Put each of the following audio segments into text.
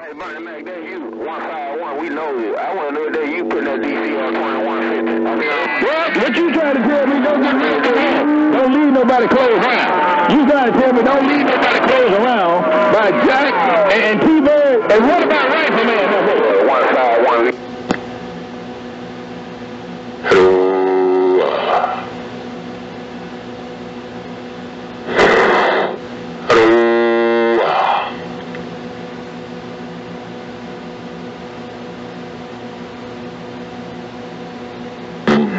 Hey, Bunny Mac, that you, 151, we know you. I want to know that you putting that DC on 2150. Well, what you trying to tell me, don't get real to him. Don't leave nobody close around. You trying to tell me don't leave nobody close around by Jack and T-Bird. And what about Rifleman? 151. Hello.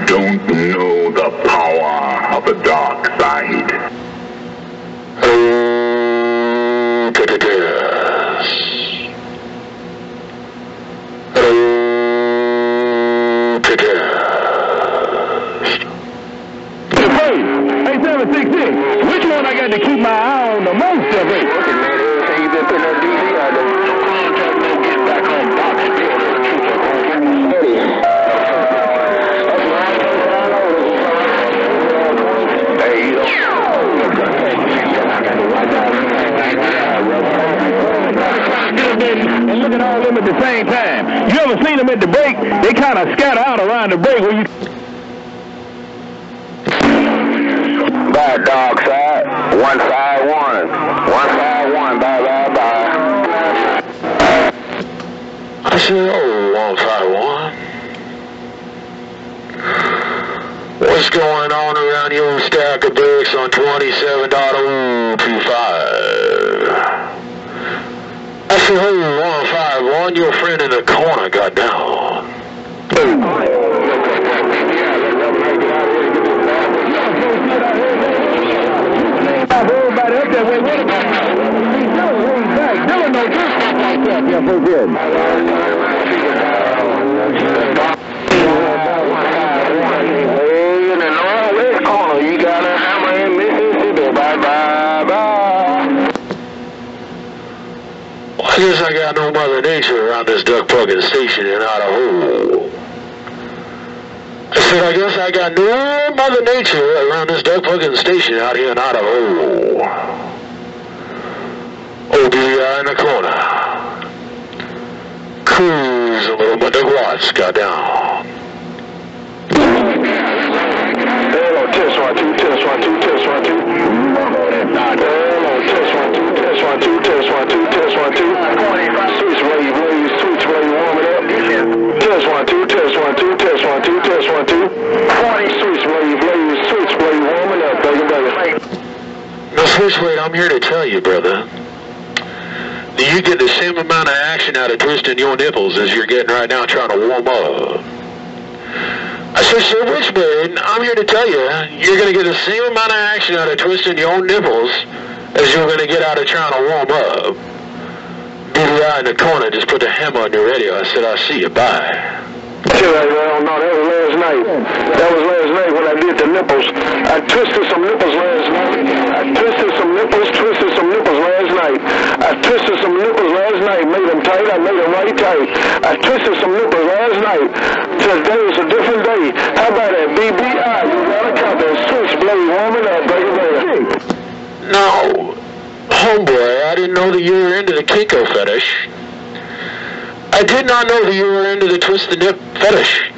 Don't know the power of the dark side. Hello to the death. Hello to death. Hey, 766, which one I got to keep my eye on the most of it? Looking, man, everything you been putting that DC out there. No get back on box. And look at all of them at the same time. You ever seen them at the break? They kind of scatter out around the break where you... Bye, dog side. 151. 151. Bye, bye, bye. I said, oh, 151. What's going on around your stack of bricks on 27.025? I said, oh, 151, your friend in the corner got down. Everybody up there, wait, what about Dylan back. Dylan don't do stuff like that. Yeah, so good. In the northwest corner, you got a hammer in Mississippi. Bye, bye, bye. Well, I guess I got no Mother Nature around this duck plugging station in Idaho. I said, I guess I got no Mother Nature around this duck plugging station out here in Idaho. OBI in the corner. Cruise a little bit of watts got down. Hello, test 1, 2, test 1, 2, test 1, 2. Hello, test 1, 2, test 1, 2, test 1, 2, test 1, 2. Switchblade, warming up. Test 1, 2, test 1, 2, test 1, 2, test 1, 2. 40 switchblade, warming up, baby. Now, Switchblade, I'm here to tell you, brother, that you get the same amount of action out of twisting your nipples as you're getting right now trying to warm up. I said, Switchblade, I'm here to tell you, you're going to get the same amount of action out of twisting your own nipples as you're going to get out of trying to warm up. BDI in the corner just put the hammer on your radio. I said, I'll see you. Bye. Well, no, that was last night. That was last night when I did the nipples. I twisted some nipples last night. Twisted some nipples last night. I twisted some nipples last night. Made them tight. I made them right tight. I twisted some nipples last night. Today is a different day. How about that? BBI, you got a copy. Switchblade warming up, baby. No, homeboy, I didn't know that you were into the Kinko fetish. I did not know that you were into the twist the nip fetish.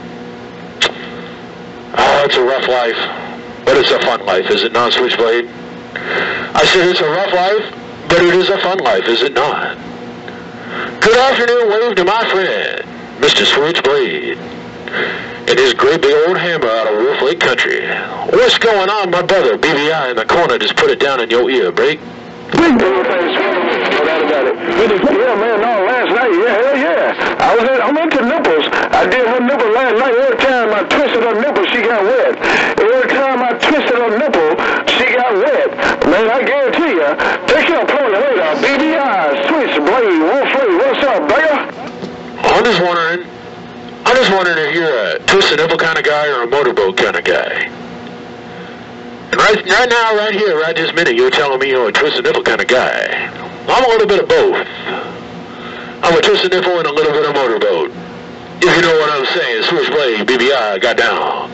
Oh, it's a rough life, but it's a fun life, is it not, Switchblade? I said it's a rough life, but it is a fun life, is it not? Good afternoon, wave to my friend, Mr. Switchblade, and his great big old hammer out of Wolf Lake Country. What's going on, my brother? BBI in the corner, just put it down in your ear, break. Yeah, man, no, last night, hell yeah. I'm into nipples. I did her nipple last night. Every time I twisted her nipple, she got wet. Every time I twisted her nipple, she got wet. Man, I guarantee you, take your point later. BBI, Switchblade, Wolf Lake, what's up, baby? I'm just wondering if you're a twist the nipple kind of guy or a motorboat kind of guy. And right now, right here, right this minute, you're telling me you're a twist the nipple kind of guy. I'm a little bit of both. I'm a twist the nipple and a little bit of motorboat. If you know what I'm saying, Switchblade, BBI, got down.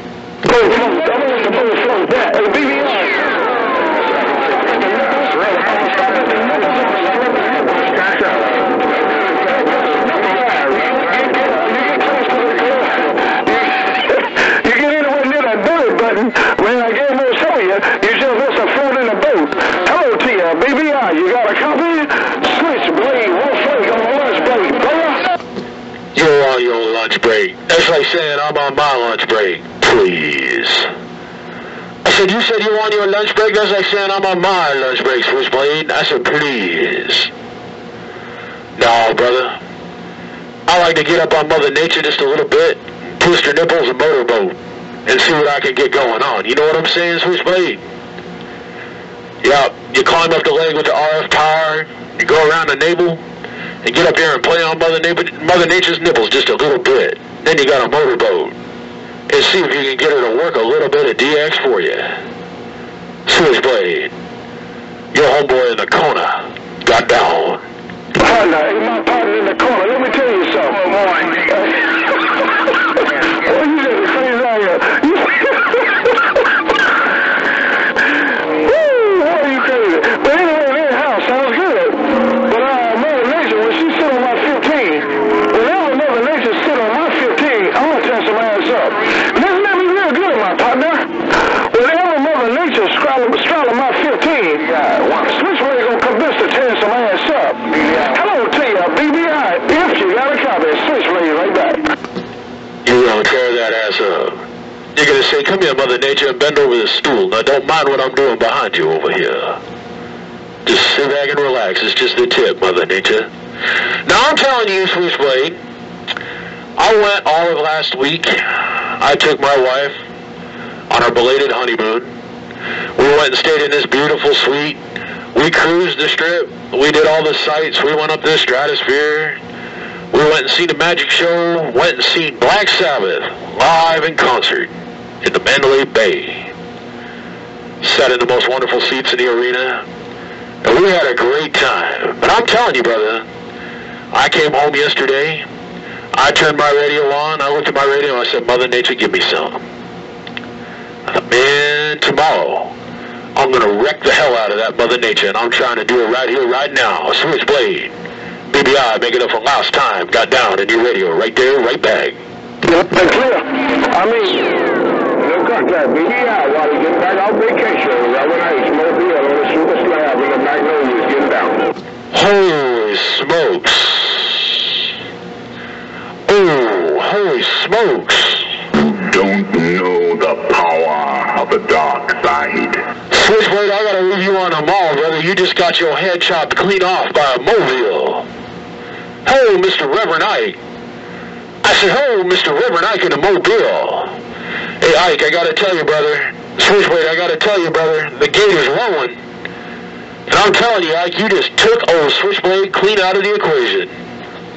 lunch break. That's like saying I'm on my lunch break. Please. I said, you said you were on your lunch break? That's like saying I'm on my lunch break, Switchblade. I said, please. No, brother. I like to get up on Mother Nature just a little bit, twist her nipples and motorboat, and see what I can get going on. You know what I'm saying, Switchblade? Yeah, you climb up the leg with the RF power, you go around the navel, and get up here and play on Mother Nature's nipples just a little bit. Then you got a motorboat. And see if you can get her to work a little bit of DX for you. Switchblade, your homeboy in the corner got down. Partner, ain't my partner in the corner. Let me tell you something. Boy, you just crazy out here. Woo, boy, you crazy. But anyway, their house sounds good. But Mother Nature, when she sit on my 15, whenever Mother Nature sit on my 15, I'm gonna tear some ass up. This made me real good, my partner. Whenever Mother Nature straddle my 15, Switchblade gonna convince to tear some ass up. Hello to you, BBI. If you got a copy, Switchblade right back. You're gonna tear that ass up. You're gonna say, come here, Mother Nature, and bend over the stool. Now, don't mind what I'm doing behind you over here. Just sit back and relax. It's just the tip, Mother Nature. Now, I'm telling you, Switchblade, I went all of last week. I took my wife on our belated honeymoon. We went and stayed in this beautiful suite. We cruised the strip. We did all the sights. We went up to the stratosphere. We went and seen the magic show. Went and seen Black Sabbath live in concert in the Mandalay Bay. Sat in the most wonderful seats in the arena. And we had a great time. But I'm telling you, brother, I came home yesterday. I turned my radio on. I looked at my radio and I said, Mother Nature, give me some. I thought, man, tomorrow I'm going to wreck the hell out of that Mother Nature, and I'm trying to do it right here, right now. Switchblade, BBI, make it up for last time. Got down in your radio, right there, right back. Yep, that's clear. I mean, no contact. BBI, while we get back on vacation, Reverend Ice, Mobile on the super slab in the Magnolias, getting down. Holy smokes. Oh, holy smokes. Don't know the power of the dark side. Switchblade, I gotta leave you on the mall, brother. You just got your head chopped clean off by a mobile. Ho, Mr. Reverend Ike. I said, ho, Mr. Reverend Ike in the mobile. Hey, Ike, I gotta tell you, brother. Switchblade, I gotta tell you, brother. The gate is rolling. And I'm telling you, Ike, you just took old Switchblade clean out of the equation.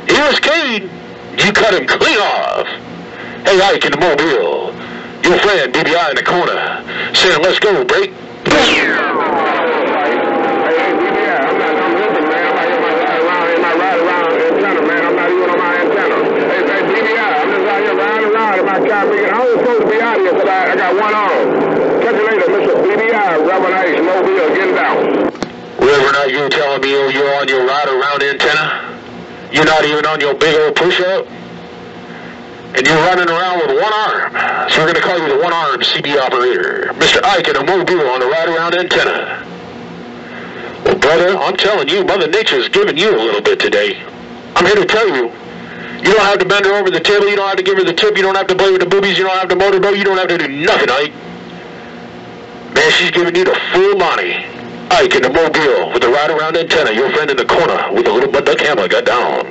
He was keen. You cut him clean off. Hey, Ike in the mobile. Your friend, BBI in the corner, saying, let's go, break. Hey, BBI, I'm listening, man. I'm not ride around antenna, man. I'm not even on my antenna. Hey, BBI, I'm just out here riding around in my car. I was supposed to be out here, but I got one arm. Catch you later, Mr. BBI, Reverend Ice, Mobile, getting down. Reverend Ike, you telling me you're on your ride around antenna? You're not even on your big old push-up? And you're running around with one arm. So we're going to call you the one-armed CB operator. Mr. Ike in a mobile on the ride-around antenna. Well, brother, I'm telling you, Mother Nature's giving you a little bit today. I'm here to tell you. You don't have to bend her over the table. You don't have to give her the tip. You don't have to play with the boobies. You don't have to motorboat. You don't have to do nothing, Ike. Man, she's giving you the full money. Ike in the mobile with the ride-around antenna. Your friend in the corner with the little mud duck hammer got down.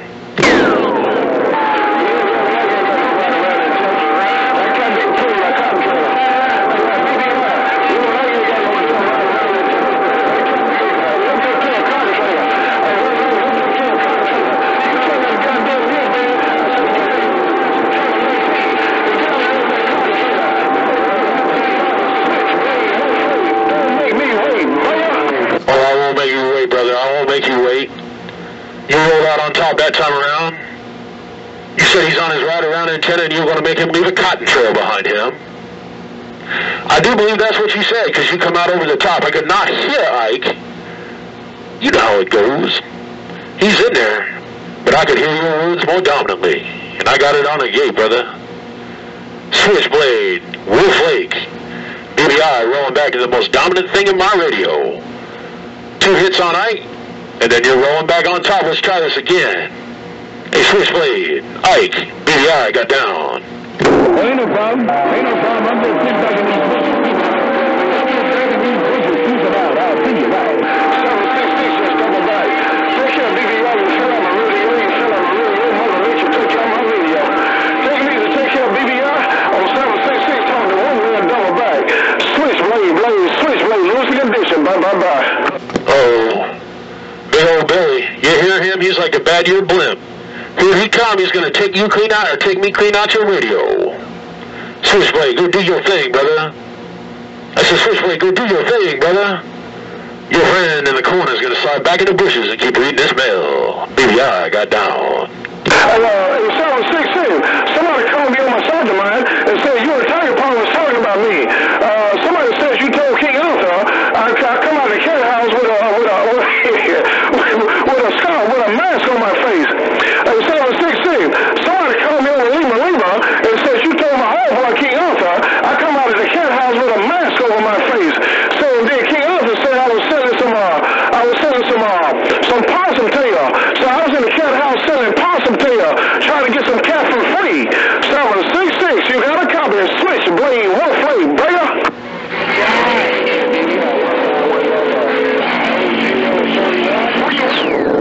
That time around, you said he's on his ride-around antenna and you're going to make him leave a cotton trail behind him. I do believe that's what you said, because you come out over the top. I could not hear Ike. You know how it goes. He's in there, but I could hear your words more dominantly, and I got it on the gate, brother. Switchblade, Wolf Lake, BBI rolling back to the most dominant thing in my radio. 2 hits on Ike, and then you're rolling back on top. Let's try this again. Hey, switchblade, Ike, BBI got down. Well, ain't no problem. Ain't no problem. I'm going to sit back in these bushes. Keep it out. I'll see you right. 766 just double back. Take care of BBI. You fell on my radio. You fell on my radio. Mother nature took care of my radio. Take me to take care of BBI on 766 talking to one man double back. Switchblade, switchblade, losing condition. Bye. Oh, big old Billy. You hear him? He's like a bad-eared blimp. Here he come. He's going to take you clean out, or take me clean out your radio. Switchblade, go do your thing, brother. I said, Switchblade, go do your thing, brother. Your friend in the corner is going to slide back in the bushes and keep reading this mail. BBI got down. In 716, somebody called me on my side of mine and said, you and Tiger Paw was talking about me. Somebody says you told King Arthur I come out of the cat house with a mask on my face. In 716, somebody called me on Lima and says you told my homeboy King Arthur I come out of the cat house with a mask over my face. So then King Arthur said I was selling some possum tail. So I was in the cat house selling possum tail, trying to get some cat for free. 766, you got a copy of Switchblade, Wolfblade, brother.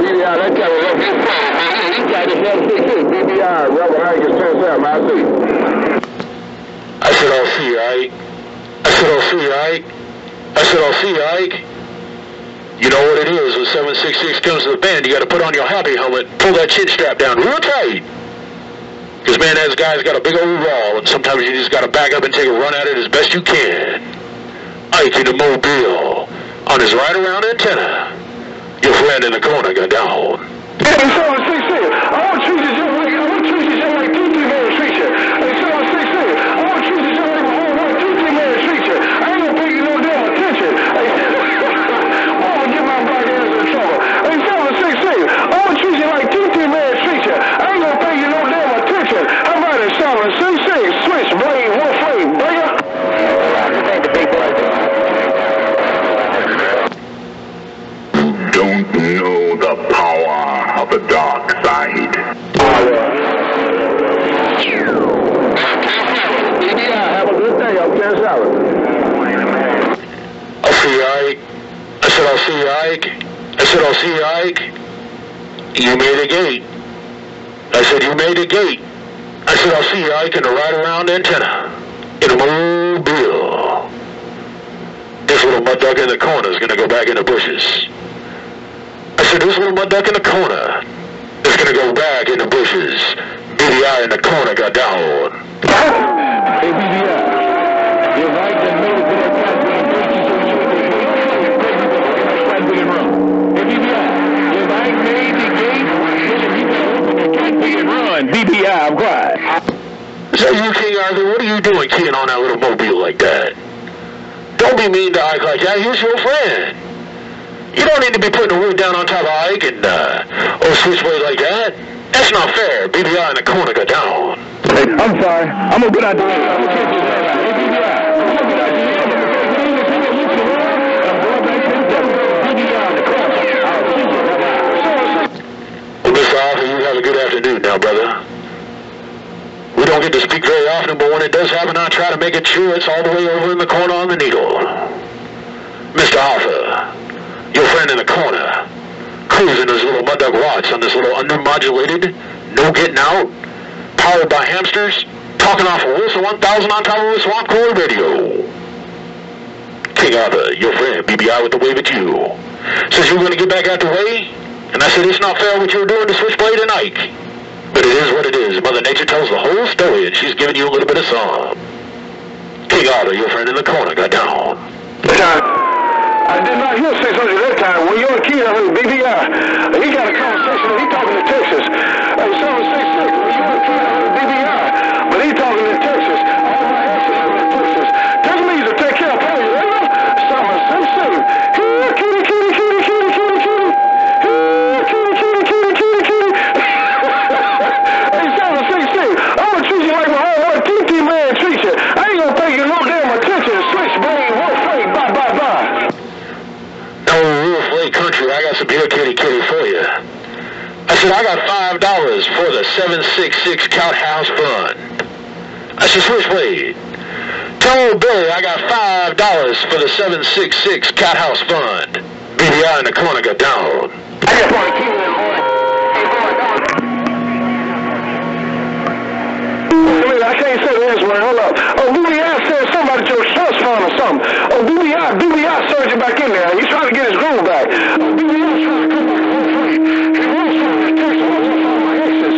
BBI, that guy was up his phone, man. He got this 766. BBI, Reverend Ike is 10-7. I see. I said, I'll see you, Ike. I said, I'll see you, Ike. You know what it is when 766 comes to the bend, you got to put on your happy helmet, pull that chin strap down real tight. Because, man, that guy's got a big old wall, and sometimes you just got to back up and take a run at it as best you can. Ike in the mobile, on his ride-around antenna. Your friend in the corner got down. Hey, 716, I want to treat you just like 2-3-man treat you. Hey, 716, I want to treat you just like my homeboy 2-3-man treat you. I ain't going to pay you no damn attention. Hey, get my black ass in trouble. Hey, 716, I want to treat you like 2-3-man treat you. I ain't gonna pay you no damn attention. How about it, 766, Switchblade, Wolfblade, brother? Don't know the power of the dark side. Yeah, have a good day. I'm 10-7. I'll see you, Ike. I said, I'll see you, Ike. I said, I'll see you, Ike. You made a gate. I said, you made a gate. I said, I'll see you, Ike, in a ride-around antenna. In a mobile. This little mud duck in the corner is going to go back in the bushes. I said, this little mud duck in the corner is going to go back in the bushes. BBI in the corner got down. Hey, BBI. If I can move to that BBI, I'm quiet. So you, King Arthur, what are you doing keying on that little mobile like that? Don't be mean to Ike like that. He's your friend. You don't need to be putting the wood down on top of Ike and, switchblade like that. That's not fair. BBI in the corner got down. Hey, I'm sorry. I'm gonna get out the way. I'm gonna get this right. Hey, BBI, I'm gonna get out the way. I'm going back to the devil. BBI in the corner. I'll see you. Well, Mr. Arthur, you have a good afternoon now, brother. We don't get to speak very often, but when it does happen, I try to make it sure it's all the way over in the corner on the needle. Mr. Arthur, your friend in the corner, cruising his little mud duck watch on this little undermodulated, no getting out, powered by hamsters, talking off a Wilson 1000 on top of a swamp cooler radio. King Arthur, your friend, BBI with the wave at you. Says you were going to get back out the way, and I said it's not fair what you were doing to Switchblade and Ike. But it is what it is. Mother Nature tells the whole story, and she's giving you a little bit of song. King Arthur, your friend in the corner, got down. I did not hear 600 that time. When you're a kid, I heard BBI. He got a conversation. He talking to Texas. 766. When you're a kid, I heard BBI. But he talking to Texas. All my answers are in Texas. Texas means to take care of Paul. You remember? 766. Here, kitty, kitty, kitty, kitty, kitty, kitty. Here, kitty, kitty, kitty, kitty, kitty. Hey, 766. I'm gonna treat you like my own 2-3-man treat you. I ain't gonna pay you no damn attention. Switchblade, Wolfblade, bye. No, Wolfblade country, I got some here kitty kitty for you. I said, I got $5 for the 766 Count House Fund. I said, Switchblade, tell old Billy I got $5 for the 766 Cat House Fund. BBI in the corner got down. I just want to keep it, boy. I can't say the answer. Hold up. Oh, BBI said something about your trust fund or something. Oh, BBI surging back in there. He's trying to get his groove back. Oh, BBI trying to come back home free. He wants to text him on my exes.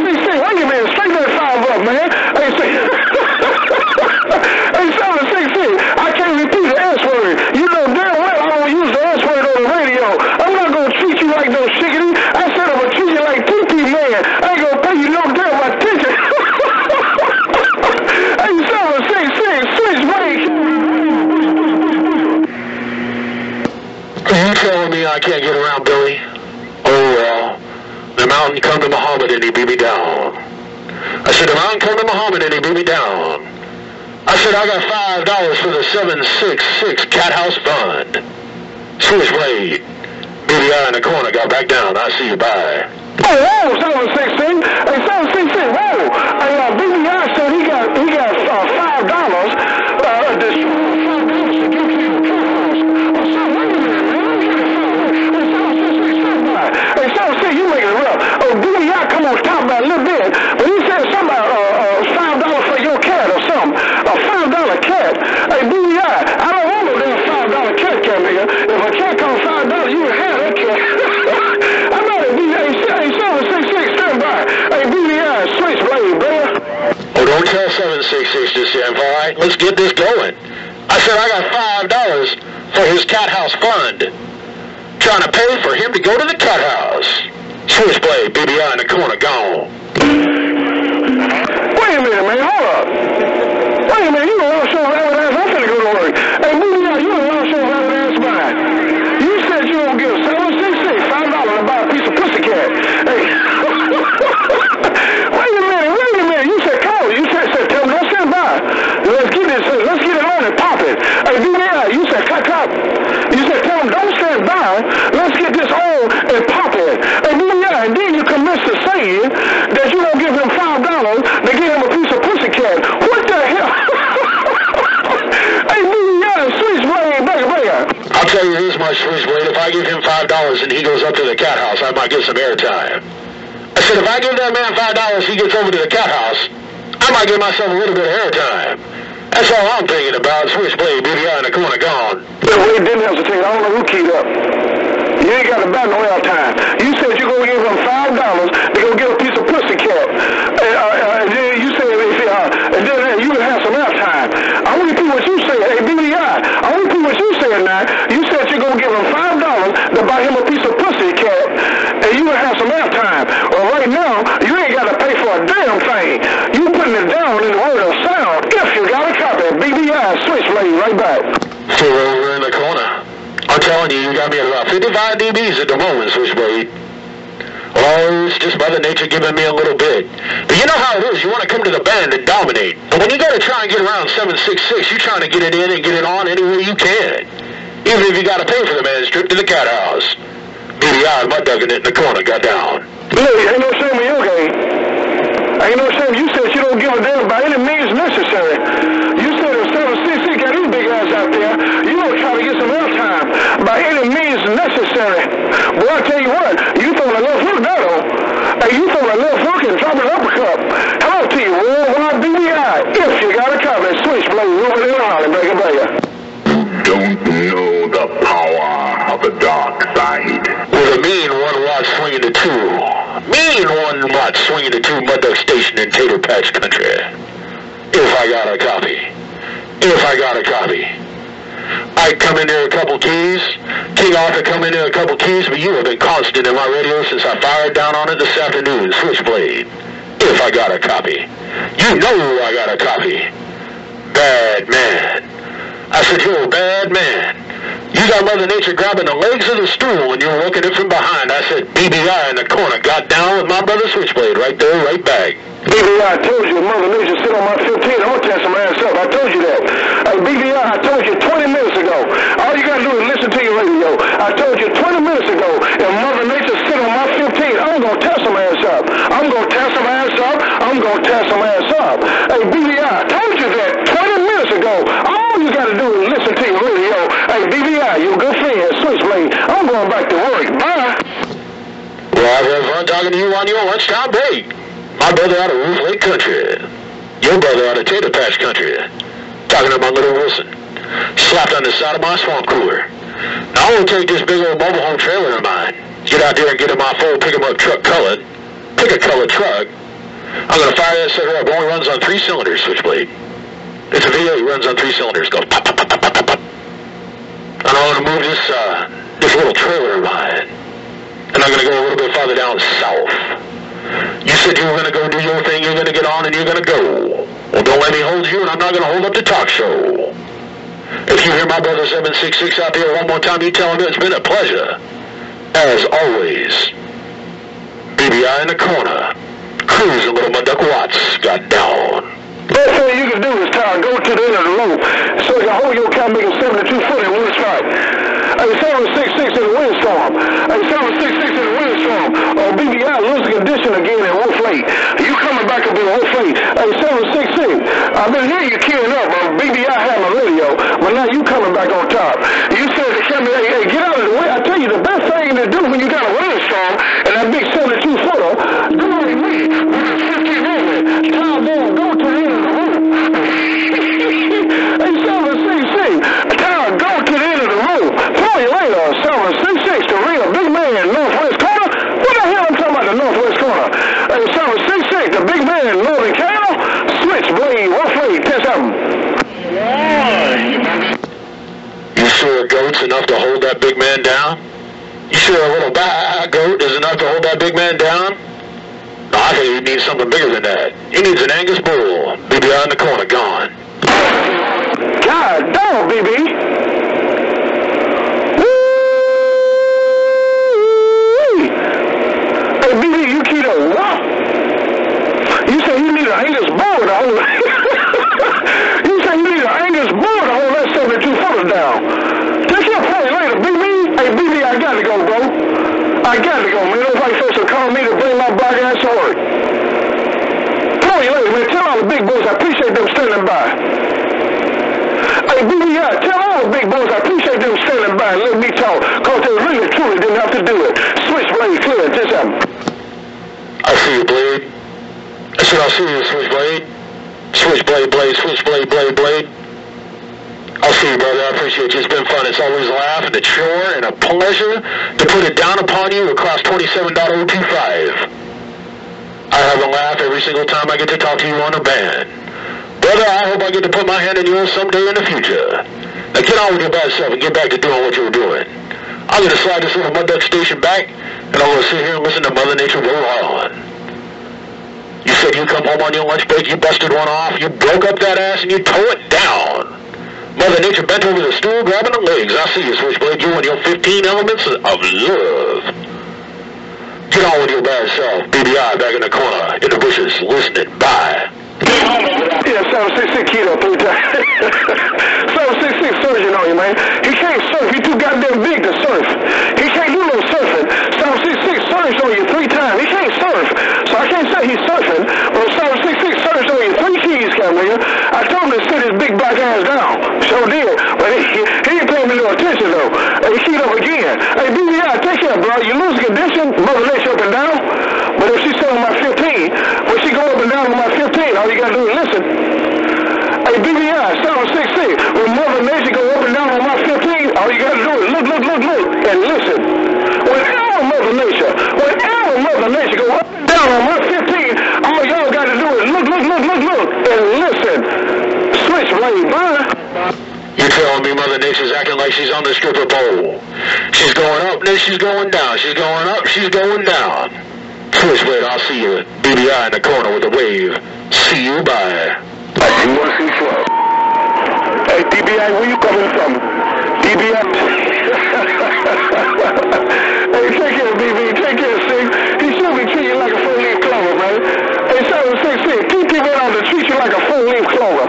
Hey, say, wait a minute. Straighten that 5 up, man. Hey, say, hey, 766, I can't repeat the S word. You know damn well I don't use the S word on the radio. I'm not going to treat you like no shiggity. I said I'm going to treat you like TP, man. I ain't going to pay you no damn attention. Hey, 766, switchblade. Are you telling me I can't get around Billy? Oh, well, the mountain come to Muhammad and he beat me down. I said, the mountain come to Muhammad and he beat me down. I said, I got $5 for the 766 Cat House Fund. Switchblade. BBI in the corner got back down. I see you, bye. Oh, whoa, 716. Hey, 716, whoa. Hey, BBI said he got $5 to give you a courthouse. Oh, son, wait a minute, man. I'm getting $5. Hey, 716, you making it rough. Oh, BBI come on top by a little bit, but he said something about $5 for your cat or something. A $5 cat. Hey, BBI, I don't want no damn $5 cat, nigga. If a cat costs $5, you would have that cat. I know that BBI. Hey, 766, stand by. Hey, BBI, switchblade, bro. Oh, don't tell 766 this info, all right? Let's get this going. I said I got $5 for his cat house fund. Trying to pay for him to go to the cat house. Switchblade, BBI in the corner, gone. Wait a minute, man, hold up. Wait a minute, you done lost your rabbit ass. I'm finna go to work. Hey, BBI, you done lost your rabbit ass mind. You said you gonna give 766 $5 to buy a piece of pussycat. Hey. Wait a minute. You said, come on. You said, tell me, don't stand by. Let's get it on and pop it. Hey, BBI, you said, cut. You said, tell him, don't stand by. Let's get this on and pop it. Hey, BBI, and then you commence to say that you gonna give him $5 to get him a piece of pussycat. What the hell? Hey, BBI, switchblade, back. I'll tell you this much, Switchblade. If I give him $5 and he goes up to the cat house, I might get some airtime. I said, if I give that man $5, he gets over to the cat house, I might give myself a little bit of airtime. That's all I'm thinking about. Switchblade, BBI in the corner, gone. Yeah, we didn't hesitate. I don't know who keyed up. You ain't got to buy no airtime. You said you're going to give him $5 to go get a piece of pussycat. And then you said, and then you would have some airtime. I want to repeat what you said. Hey, BBI, I want to repeat what you said now. You said you're going to give him $5 to buy him a piece of pussycat, and you would have some airtime. Well, right now, you ain't got to pay for a damn thing. You putting it down in the word of sound. If you got a copy, BBI, switchblade, right back. Still over in the corner. I'm telling you, you got me at about 55 dBs at the moment, Switchblade. Oh, it's just Mother Nature giving me a little bit. But you know how it is. You want to come to the band and dominate. But when you got to try and get around 766, you're trying to get it in and get it on any way you can. Even if you got to pay for the man's trip to the cat house. BBI, mud dugging it in the corner, got down. Look, ain't no shame in your game. Ain't no shame. You said you don't give a damn by any means necessary. You said if 766 got these big guys out there, you don't try to get some airtime by any means necessary. Boy, I tell you what, you throwing a left hook now, though. Hey, you throwing a left hook and dropping an uppercut. Hello to you, worldwide BBI. If you got a copy, switchblade, over there, Holly, baby. Don't know the power of the dark side. With a mean 1-watt swinging to 2. Mean 1-watt swinging to 2 mud duck station in Tater Patch Country. If I got a copy. I'd come in there a couple keys. King Arthur come in there a couple keys, but you have been constant in my radio since I fired down on it this afternoon, Switchblade. If I got a copy. You know I got a copy. Bad man. I said, you're a bad man. You got Mother Nature grabbing the legs of the stool and you're working it from behind. I said, BBI in the corner, got down with my brother Switchblade right there, right back. BBI, I told you, Mother Nature sit on my 15. I'm going to test some ass up. I told you that. Hey, BBI, I told you 20 minutes ago. All you got to do is listen to your radio. I told you 20 minutes ago, if Mother Nature sit on my 15, I'm talking to you on your lunchtime break. My brother out of Roof Lake Country. Your brother out of Tater Patch Country. Talking about Little Wilson. Slapped on the side of my swamp cooler. Now I'm going to take this big old mobile home trailer of mine. Get out there and get in my full pick-em-up truck colored. Pick a colored truck. I'm going to fire that sucker up. It only runs on 3 cylinders, Switchblade. It's a V8, runs on 3 cylinders. Goes pop, pop, pop, pop, pop, pop. And I'm going to move this little trailer of mine. And I'm going to go a little bit farther down south. You said you were going to go do your thing, you're going to get on, and you're going to go. Well, don't let me hold you, and I'm not going to hold up the talk show. If you hear my brother 766 out there one more time, you tell him it's been a pleasure. As always, BBI in the corner. Cruise a little Mudduck Watts got down. Best thing you can do is go to the end of the rope so you can hold your car making 72-foot in one strike. Hey, 766 in the windstorm. Hey, 766 in the windstorm. BBI losing condition again in Wolf Lake. You coming back up in Wolf Lake. Hey, 766. I've been hearing you queuing up. BBI had my radio, but now you coming back on top. You said to come in, hey, get out of the way. I tell you, the best thing to do when you got a windstorm and that big 72-footer, do like me. With a 50 rolling. Tie down, go to the end of the rope. Hey, 766. Go to the end of the rope. Throw you later, 766, the real big man, northwest corner. What the hell I'm talking about, the northwest corner? Hey, 766, the big man, northern Cal. Switchblade, Wolflake, 10-7. You sure a goat's enough to hold that big man down? You sure a little goat is enough to hold that big man down? No, I think he needs something bigger than that. He needs an Angus bull. BBI in the corner, gone. God damn, BB. Hey, BB, you keep a what? You say you need an Angus bull to hold You say you need an Angus bull to hold that 72-footer down. Take your point later, BB. Hey, BB, I got to go, bro. I got to go, man. Nobody supposed to call me to bring my black ass to work. Tell you later, man. Tell all the big boys I appreciate them standing by. Hey, BB, tell all the big boys I appreciate them standing by and let me talk, because they really, truly didn't have to do it. Switchblade clear, just I see you, Blade. I said I'll see you, Switchblade. Switchblade, Blade, Switchblade, Blade, Blade. I'll see you, brother. I appreciate you. It's been fun. It's always a laugh and a chore and a pleasure to put it down upon you across 27.025. I have a laugh every single time I get to talk to you on a band. Brother, I hope I get to put my hand in yours someday in the future. Now get on with your bad self and get back to doing what you were doing. I'm going to slide this little Mudduck station back, and I'm going to sit here and listen to Mother Nature roll on. You said you come home on your lunch break, you busted one off, you broke up that ass, and you tow it down. Mother Nature bent over the stool, grabbing the legs. I see you, Switchblade, you and your 15 elements of love. Get on with your bad self. BBI back in the corner, in the bushes, listening. Bye. Yeah, 766 keto 3 times. 766 surgeon on you, man. He can't surf. He too goddamn big to surf. He can't do no surfing. 766 surged on you 3 times. He can't surf. So I can't say he's surfing. But 766 surged on you 3 keys, Camille. I told him to sit his big black ass down. Sure did. But he ain't paying me no attention, though. And he keyed up again. Hey, BBI, take care, bro. You lose condition, Mother Nature up and down. But if she's still on my 15, when she go up and down on my 15, all you gotta do is listen. Hey, BBI, 766, when Mother Nature go up and down on my 15, all you gotta do is look, and listen. Whenever Mother Nature go up and down on my 15, all y'all gotta do is look, and listen. Switchblade, bye. You're telling me Mother Nature's acting like she's on the stripper pole. She's going up, then she's going down. She's going up, she's going down. Switchblade, I'll see you. BBI in the corner with a wave. See you, bye. Hey, DBI, where you coming from? DBI. Hey, take care, BB. Take care, Sig. He should be treating you like a full-leaf clover, man. Hey, 766, keep people out to treat you like a full-leaf clover.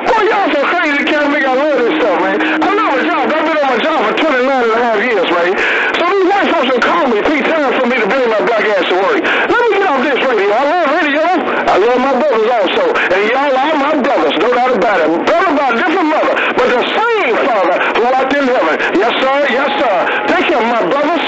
Boy, y'all so crazy, can't make I love this stuff, man. I love my job. I've been on my job for 29.5 years, man. So these white folks will call me 3 times for me to bring my black ass to work. Let me get off this radio. I love radio. I love my brothers also. And y'all are my brothers, no doubt about it. Brother by a different mother, but the same Father who art in heaven. Yes, sir. Yes, sir. Take care, my brothers.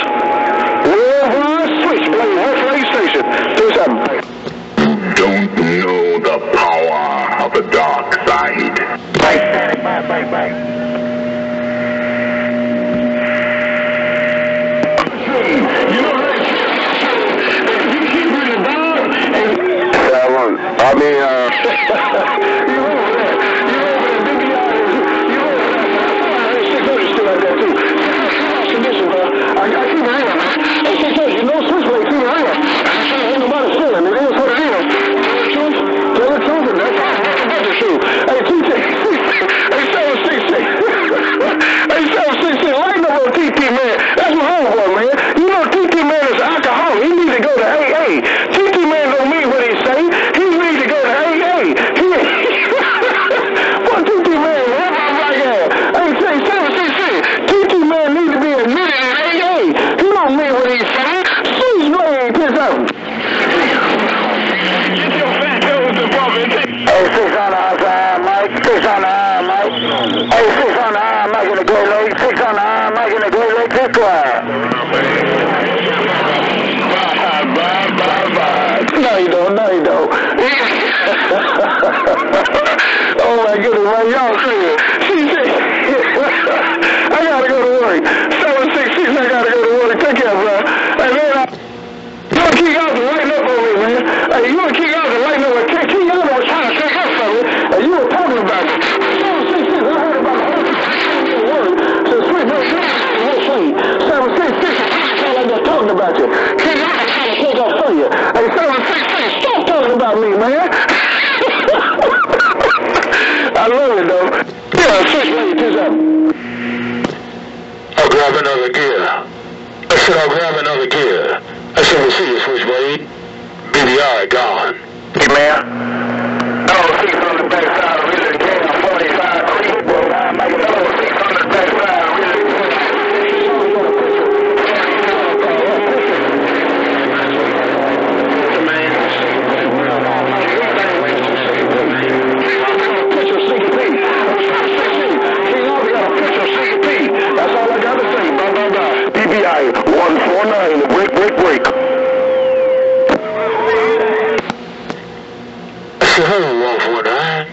Oh my goodness, man, y'all crazy. She said, I gotta go to work. 766, I gotta go to work. Take care, bro. Hey, man, you want to keep out the lighting up on me, man. Hey, you want to keep out the lighting up. King Allen was trying to take up from me, and you were talking about it. 766, I heard about the whole word. So sweet, no, sweet. 766, I got talking about you. King Allen trying to take up from you. Hey, 766, stop talking about me, man. I love it, though. Yeah, switchblade, this up. I'll grab another gear. I said I'll grab another gear. I said we'll see you, switchblade. BBI gone. Hey, man. Oh, 600 backside, really, yeah, 45, well, I'm making 600 backside, really. That's all I got to say. Blah, blah, blah. BBI 149, break. I said, hello, 149.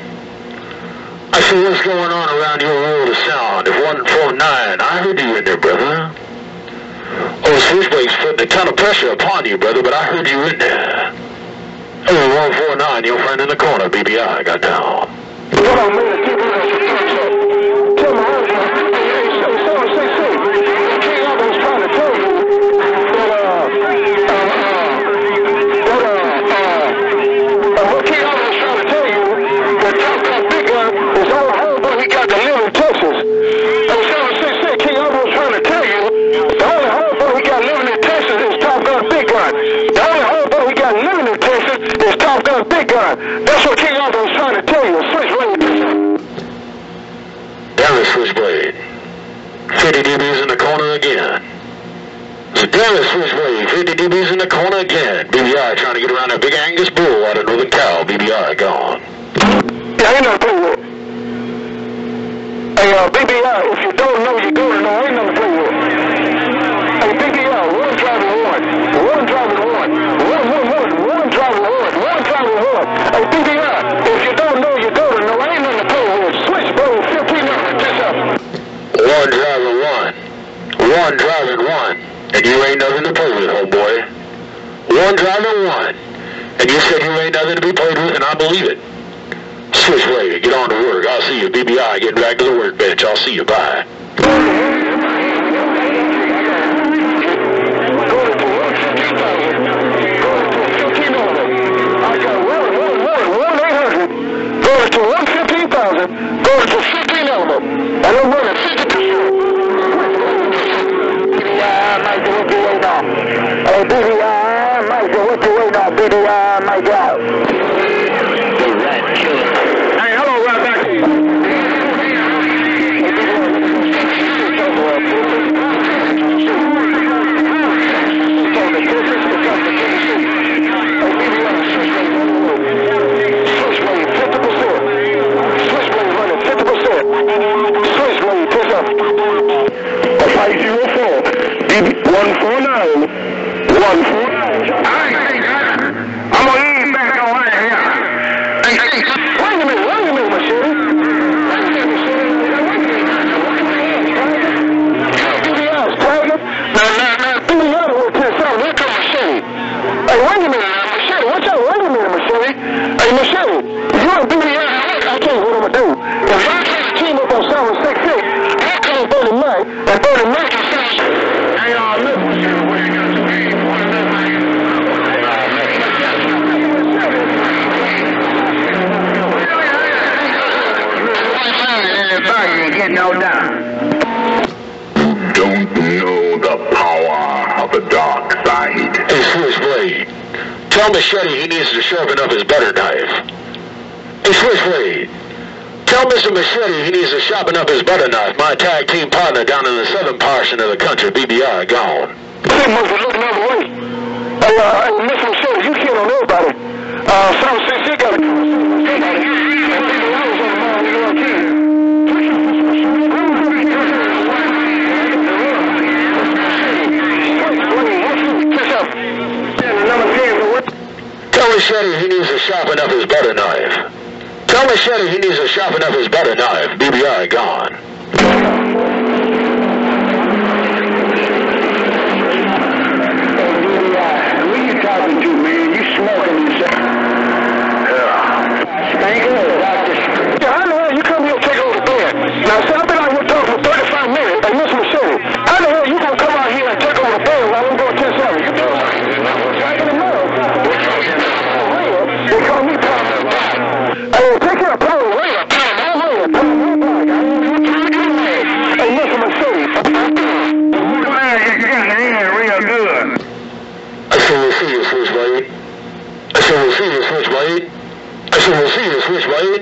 I said, what's going on around your world of sound? If 149, I heard you in there, brother. Oh, switchblade's putting a ton of pressure upon you, brother, but I heard you in there. Hello, 149, your friend in the corner, BBI got down. What I'm going to do is tell my husband, King Allen was trying to tell you what King Allen was trying to tell you, that Top Gun Big Gun is all horrible he got to live in Texas. And 766, King Allen was trying to tell you, the only horrible he got living in Texas is Top Gun Big Gun. The only horrible he got living in Texas is Top Gun Big Gun. That's what King Allen was trying to tell you. Switchblade. Damn it, switchblade. 50 dBs in the corner again. So damn it, switchblade. 50 dBs in the corner again. BBI trying to get around that big Angus bull out of Northern Cal. BBI gone. Yeah, ain't nothing to play with. Hey, BBI, if you don't know, you go to know. Ain't nothing to play with. Hey, BBI, one driving one. One driving one. One driving one. One driving one. Hey, BBI, if you don't know, you go to know. Ain't nothing to play with. Switchblade 1500. Just up. One driving one. One driving one. And you ain't nothing to play with, homeboy. One driving one. And you said you ain't nothing to be played with, and I believe it. Switchblade, get on to work. I'll see you. BBI, getting back to the workbench. I'll see you. Bye. Going to 115,000. Going to 15 element. And I'm running 50%. BBI might do what you waiting on. Hey, BBI might do what you waiting on. BBI might go out. Hey, hello, right back to you. I'm gonna eat back on right here. Hey, wait a minute, Machete. BBI's pregnant. Now, BBI went to himself. Here comes Machete. Hey, wait a minute, Machete. Watch out. Wait a minute, Machete. Hey, Machete, if you and BBI, I tell you what I'm gonna do. If I try to team up on 766, I'll call Bernie Mac, and Bernie Mac can say, hey, look, Machete, where you got to be? No doubt. Don't know the power of the dark side. Hey, Switchblade, tell Machete he needs to sharpen up his butter knife. Hey, Switchblade, tell Mr. Machete he needs to sharpen up his butter knife. My tag team partner down in the southern portion of the country, BBI, gone. He must be looking other way. Hey, Mr. Machete, you can't on everybody. 766 got to come. Machete he needs to sharpen up his butter knife. Tell Machete he needs to sharpen up his butter knife. BBI gone. Who you talking to, man? You smoking yourself. Yeah. Thank you, Doctor. Yeah, I know you come here and take over the bed. Now, see, I've been out here talking for 35 minutes. Hey, Mr. Machete, how the hell you gonna come out here and take over the bed while I'm going to 10-7? You do it. Right in the middle. They call me Power. Hey, take care of Power Ranger. Hey, Mr. Machete. Man, you got the end real good. I said we'll see you, Switchblade. I said we'll see you, Switchblade. I said we'll see you, Switchblade.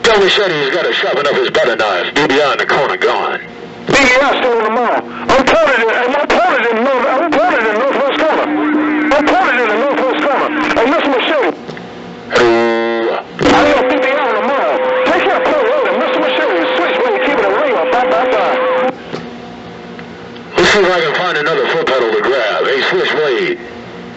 Tell Machete he's got to sharpen up his butter knife. BBI in the corner gone. BBI still in the mall. I'm pointed in the northwest corner. I'm pointed in the northwest corner. Hey, Mr. Machete. I know BBI in the mall. Take care of Paul Road. Mr. Machete, Switchblade, keeping it real. Bye. Let's see if I can find another foot pedal to grab. Hey, Switchblade.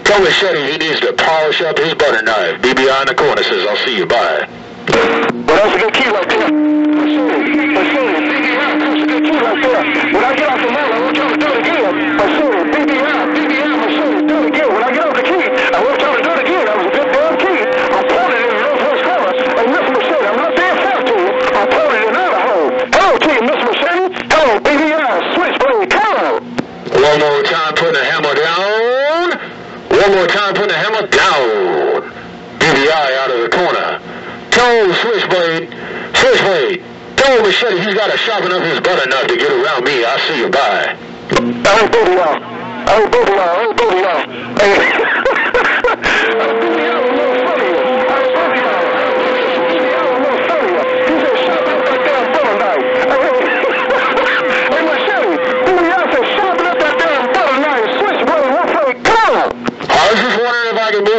Tell Machete he needs to polish up his butter knife. BBI in the corner says, I'll see you, bye. Well, that's a good key right there. Machete, BBI, that's a good key right there. When I get off the mall, I want y'all to do it again. Machete, BBI, Machete, do it again. When I get off the key, I want y'all to do it again. That was a good damn key. I'm pointing in the northwest corner. And Mr. Machete, I'm not being fair to you. I'm pointing in Idaho. Hello to you, Mr. Machete. Hello, BBI, Switchblade, come on. One more time, putting the hammer down. One more time, putting the hammer down. BBI out of the corner. Tell Switchblade, tell Machete he's got to sharpen up his butter knife to get around me. I'll see you, bye. I ain't baby y'all. Hey.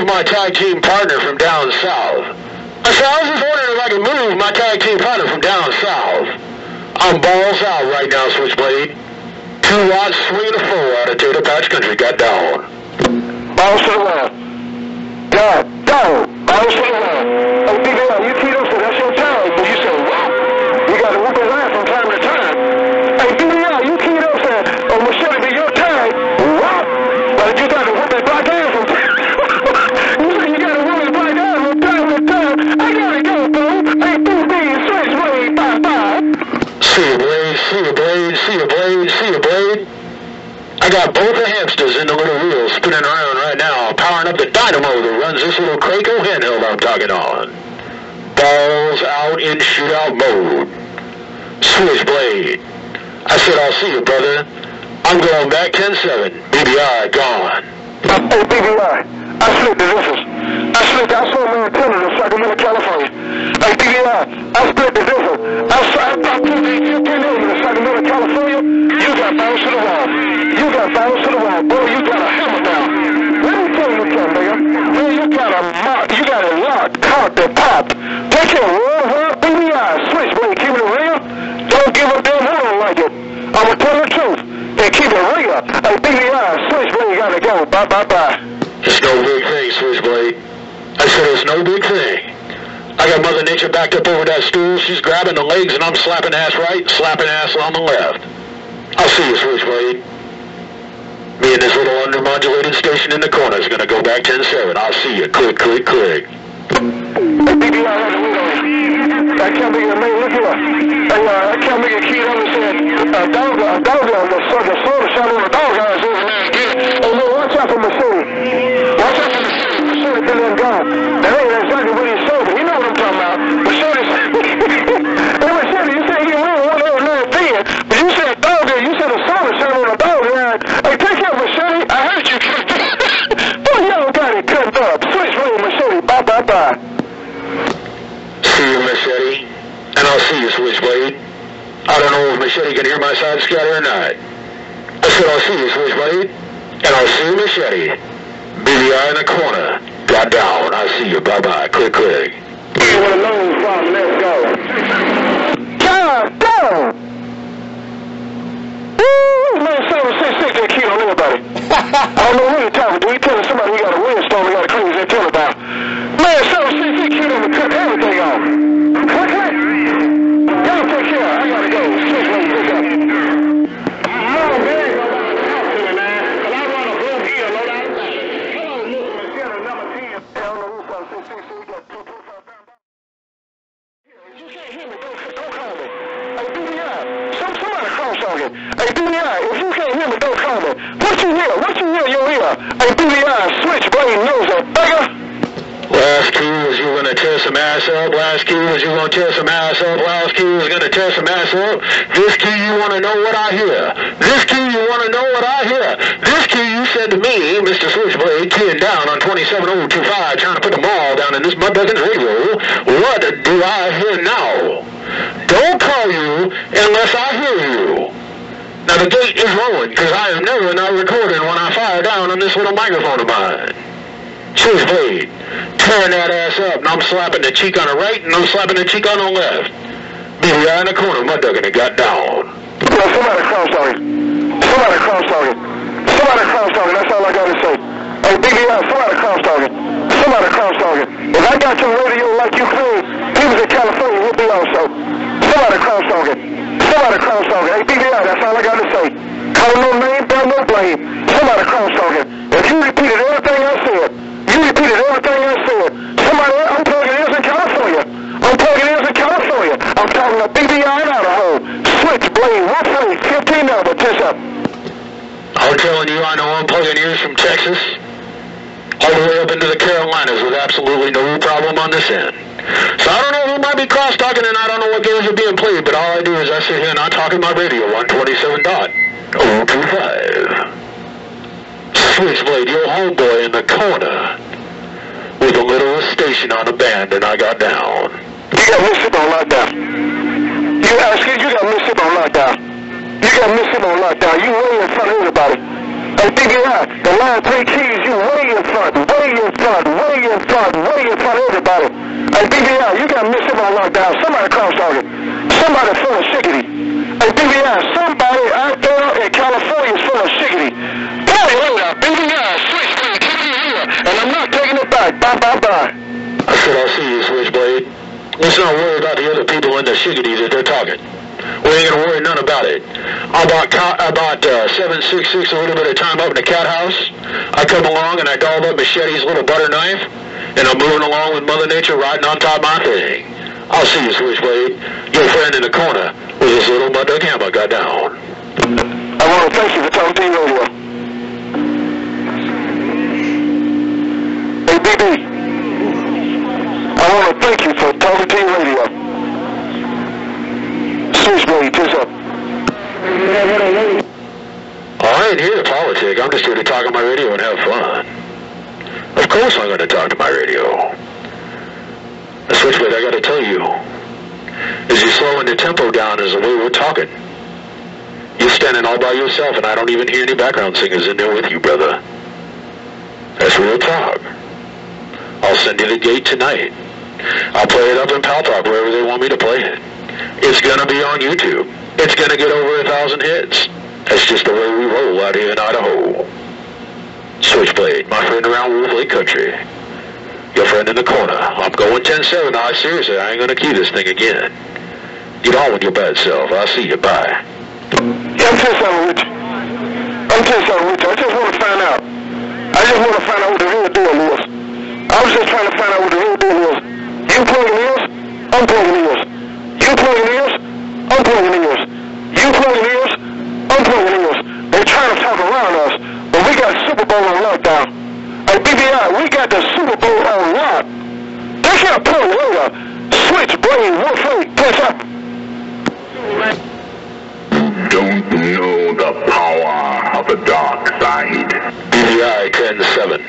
My tag team partner from down south. I was just wondering if I could move my tag team partner from down south. I'm balls out right now, Switchblade. 2 watts swinging a 4 out of Tater Patch Country. Got down. Balls to the wall. God, down. Balls to the wall. Hey, BBL, you teed up, so that's your time. But you said, what? You got to whoop his ass from time to time. Hey, BBL, you teed up, said, oh, Machete, be your time. What? But you got to whoop his black ass from time. See you, Blade. I got both the hamsters in the little wheel spinning around right now, powering up the dynamo that runs this little Kraco handheld I'm talking on. Balls out in shootout mode. Switchblade. I said, I'll see you, brother. I'm going back 10-7. BBI gone. Hey, BBI. I split the difference. I saw my antenna in Sacramento, California. Hey, BBI, I split the difference. I put the antenna in Sacramento, California. You got bounce to the wall. Boy, you got a hammer now. Let me tell you something, nigga. Man, you got a lock, cock that pop. Take your word, BBI, Switchblade, keep it real. Don't give a damn who don't like it. I'ma tell the truth. And keep it real. Hey, BBI, Switchblade gotta go. Bye. It's no big thing, Switchblade. I said it's no big thing. I got Mother Nature backed up over that stool. She's grabbing the legs and I'm slapping ass right, slapping ass on the left. I'll see you, Switchblade. Me and this little undermodulated station in the corner is going to go back 10-7. I'll see you. Click. Hey, BBI, I can't make a man look here. I can't make a kid over said a dog on the soda shot on the dog eyes over there again. Hey, man, watch out for Machete. Machete been there gone. That ain't exactly what he said, but you know what I'm talking about. Machete, you said he won one over there then, but you said dog there, you said a soda shot on the dog eye. Hey, take care of Machete. I heard you. Boy, y'all got it cut up. Switchblade, Machete. Bye. See you, Machete. And I'll see you, Switchblade. I don't know if Machete can hear my side scatter or not. I said I'll see you, Switchblade. And I'll see you, Machete. BBI in the corner. Got down. I'll see you. Bye. Click. Where the loan's from, let's go. God damn! Woo! Man, 766 that kid on everybody. I don't know who you're talking to. He telling somebody we got a windstorm, we got a crazy antenna some ass up. Last key was you gonna tear some ass up. Last key was gonna tear some ass up. This key you wanna know what I hear. This key you wanna know what I hear. This key you said to me, Mr. Switchblade, keying down on 27025, trying to put the ball down in this mudbucket's radio. What do I hear now? Don't call you unless I hear you. Now the gate is rolling because I am never not recording when I fire down on this little microphone of mine. Switchblade, tearing that ass up, and I'm slapping the cheek on the right, and I'm slapping the cheek on the left. BBI in the corner, mud ducking it got down. Somebody cross-talking. Somebody cross-talking. Somebody cross-talking, that's all I got to say. Hey, BBI, somebody cross-talking. Somebody cross-talking. If I got your radio like you could, people in California will be also. Somebody cross-talking. Somebody cross-talking. Hey, BBI, that's all I got to say. Call no name, bear no blame. Somebody cross-talking. If you repeated everything I said, somebody, I'm plugging ears in California. I'm plugging ears in California. I'm talking to BBI in Idaho. Switchblade, 15 number, 10 up. I'm telling you, I know I'm plugging ears from Texas all the way up into the Carolinas with absolutely no problem on this end. So I don't know who might be cross-talking, and I don't know what games are being played, but all I do is I sit here and I talk in my radio on 27.025. Switchblade, your homeboy in the corner with a little station on the band, and I got down. You got Mississippi on lockdown. You got Mississippi on lockdown. You got Mississippi on lockdown. You way in front of everybody. Hey, BBI, the line 3 keys, you way in front of everybody. Hey, BBI, you got Mississippi on lockdown. Somebody cross-talking. Somebody full of shiggity. Hey, BBI, somebody out there in California is full of shiggity. BBI, Switchblade, keep you here, and I'm not taking it back. Bye. I said I'll see you, Switchblade. Let's not worry about the other people in the shiggity that they're talking. We ain't gonna worry none about it. I bought 766 a little bit of time up in the cat house. I come along and I dolled up Machete's little butter knife, and I'm moving along with Mother Nature riding on top of my thing. I'll see you, Switchblade. Your friend in the corner with his little mud duck hammer got down. I want to thank you for talking to your radio. Hey, BB, I want to thank you for talking to your radio. Switchblade, piss up. I ain't here to politic. I'm just here to talk on my radio and have fun. Of course I'm going to talk to my radio. The Switchblade, I got to tell you, is you're slowing the tempo down as the way we're talking. You're standing all by yourself, and I don't even hear any background singers in there with you, brother. That's real talk. I'll send you the gate tonight. I'll play it up in Paltalk wherever they want me to play it. It's going to be on YouTube. It's going to get over 1,000 hits. That's just the way we roll out here in Idaho. Switchblade, my friend around Wolf Lake Country. Your friend in the corner. I'm going 10-7. Seriously, I ain't going to key this thing again. Get on with your bad self. I'll see you. Bye. Yeah, I'm 10-7 with you. I just want to find out. What the real deal is. I was just trying to find out what the real deal is. You plugging ears? I'm plugging ears. You plugging ears? I'm plugging ears. You plugging ears? I'm plugging ears. They're trying to talk around us, but we got Super Bowl on lockdown. Hey, BBI, we got the Super Bowl on lock. They can't pull later. Switchblade, Wolf Lake, piss up. Don't know the power of the dark side. BVI 10-7.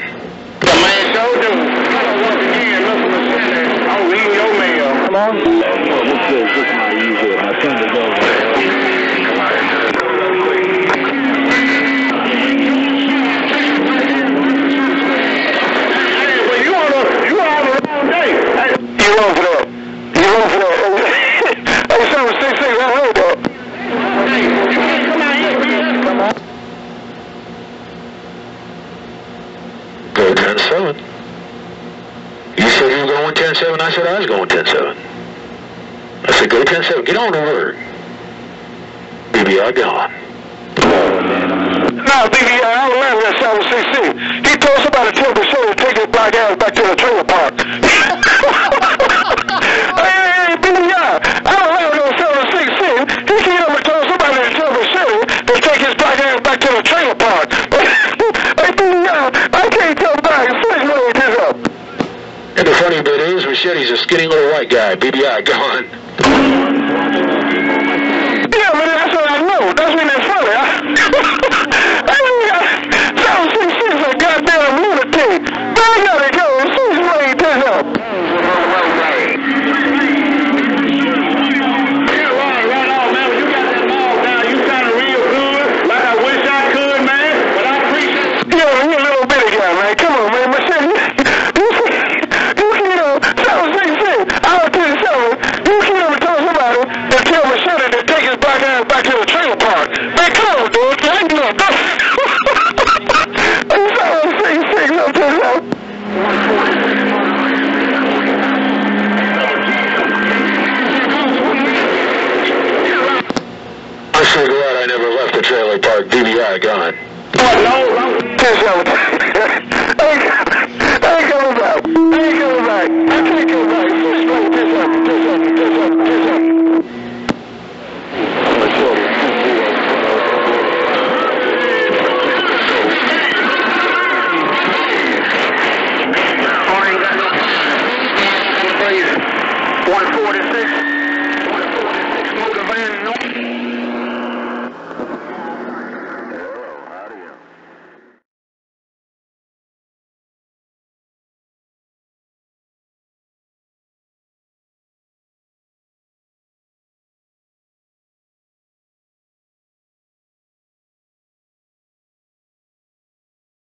The man showed you. Once again, listen to Center. I'm reading your mail. Come on. This is my usual. My son to go. Hey, well, you on the wrong day. Hey, you wrong for that. Hey, 766, I heard that. Hey, you can't come out here. Come on. Go 10-7. You said you were going 10-7. I said I was going 10-7. I said go 10-7. Get on to work. BBI gone. No, BBI, I don't remember that 766. He told somebody to tell the show to take his black ass back to the trailer park. Hey, BBI, I don't remember that 766. He came up and told somebody to tell the show to take his black ass back to the trailer park. Hey, BBI, I can't tell back. Switchblade this up. And the funny bit is, machete's a skinny little white guy. BBI gone. Yeah, man, that's what I know. That's when it's funny. I mean, 766 a goddamn lunatic. Man, I gotta go. Switchblade this up. Back to the trailer park. Man, come on, dude. Lighten up. I'm sorry, 6 up to that. I'm so glad I never left the trailer park. DVI gone. What? No. 10-7.